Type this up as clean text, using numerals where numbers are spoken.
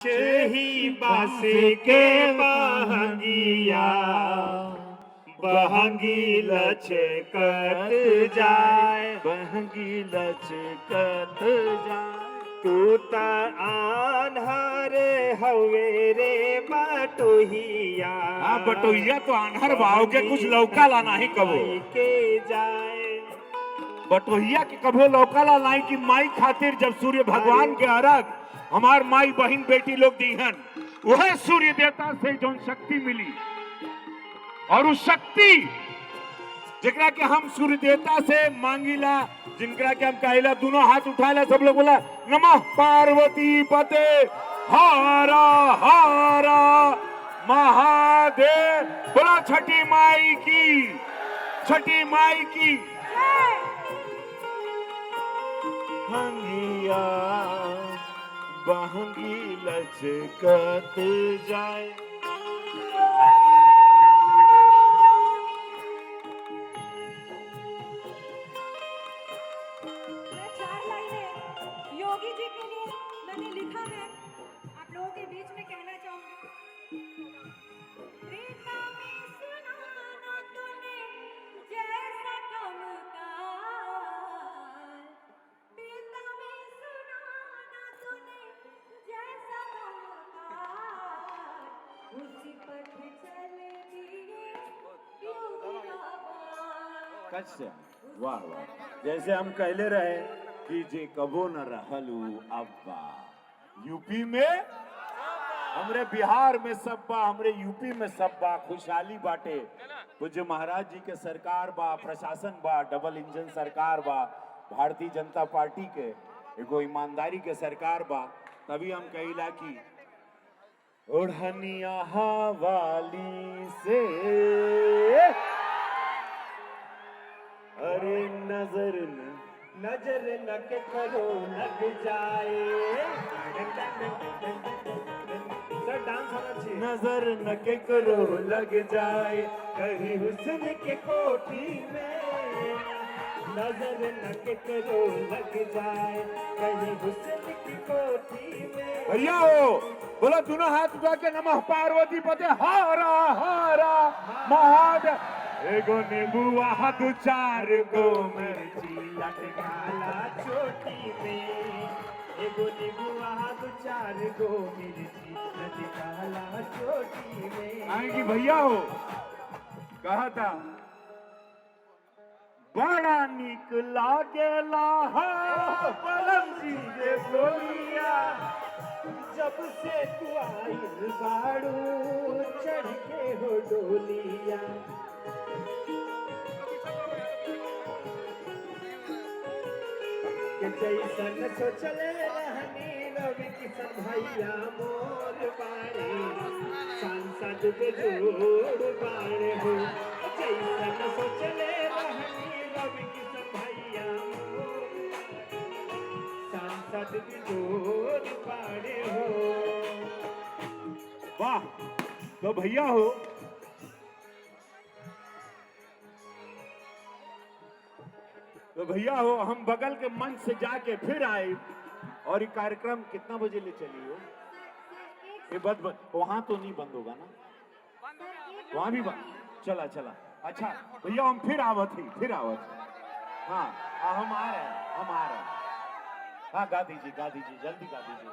ही बस के बहंगिया बहंगी लचकत जाए, बहंगी लचकत जाए। तू त आन्हर हवे रे बटोहिया। हाँ बटोहिया तो आन्हर भाव के कुछ लौका ला नहीं कबो के जाए। बटोहिया के कभो लौका ला नहीं कि माई खातिर जब सूर्य भगवान के अर्घ हमार माई बहन बेटी लोग दीहन, वह सूर्य देवता से जो शक्ति मिली और उस शक्ति जिकरा के हम सूर्य देवता से मांगीला, जिनकरा के हम कहिला, दोनों हाथ उठाला, सब लोग बोला नमः पार्वती पते हारा हारा महादेव। बोला छठी माई की, छठी माई की। हंगिया बहंगी लचकत जाए। चार लाइनें योगी जी के लिए मैंने लिखा है, आप लोगों के बीच में कहना चाहूंगी। प्रीता में सुनाना तूने जैसा कमकार, प्रीता में सुनाना तूने जैसा कमकार, उसी पथ चले दिए योगी बाबा। कच्चा वाह वाह, जैसे हम कहले रहे कि जे कबो न रहलू अब्बा। यूपी में हमरे बिहार में सब बा, हमरे यूपी में सब बा, खुशहाली बाटे। पूज्य महाराज जी के सरकार बा, प्रशासन बा, डबल इंजन सरकार बा, भारतीय जनता पार्टी के एगो ईमानदारी के सरकार बा। तभी हम कहिला कि ओढ़निया वाली से अरे नजर न के करो लग जाए। सर डांस होना चाहिए। नजर न के करो लग जाए, कहीं हुस्न के कोठी में नजर न के करो लग जाए, कहीं हुस्न की कोठी में। भैया हो बोलो दोनों हाथ उठा के नमः पार्वती पते हारा हारा महादेव। एगो नींबुआ दू चार गो मिर्ची लटकाला चोटी में, एगो नींबुआ दू चार गो मिर्ची लटकाला चोटी में। आएगी भैया हो कहा था बड़ा निक लागेला पलम जी के बोलिया, जब से तू आइल बाड़ू चढ़ के हो डोलिया। जैसन सोचले रहनी रवि किशन भैया मोर बाड़े, सांसद पे जोड़ बाड़े हो। जैसन सोचले रहनी रवि किशन भैया मोर, सांसद पे जोड़ बाड़े हो। वाह। तो भैया हो हम बगल के मंच से जाके फिर आए और ये कार्यक्रम कितना बजे ले चली हो? ये बंद वहां तो नहीं बंद होगा ना? वहां भी बंद? चला चला। अच्छा भैया हम फिर आवत ही हाँ हम आ रहे हैं। हाँ गा दीजिए जल्दी गा दीजिए।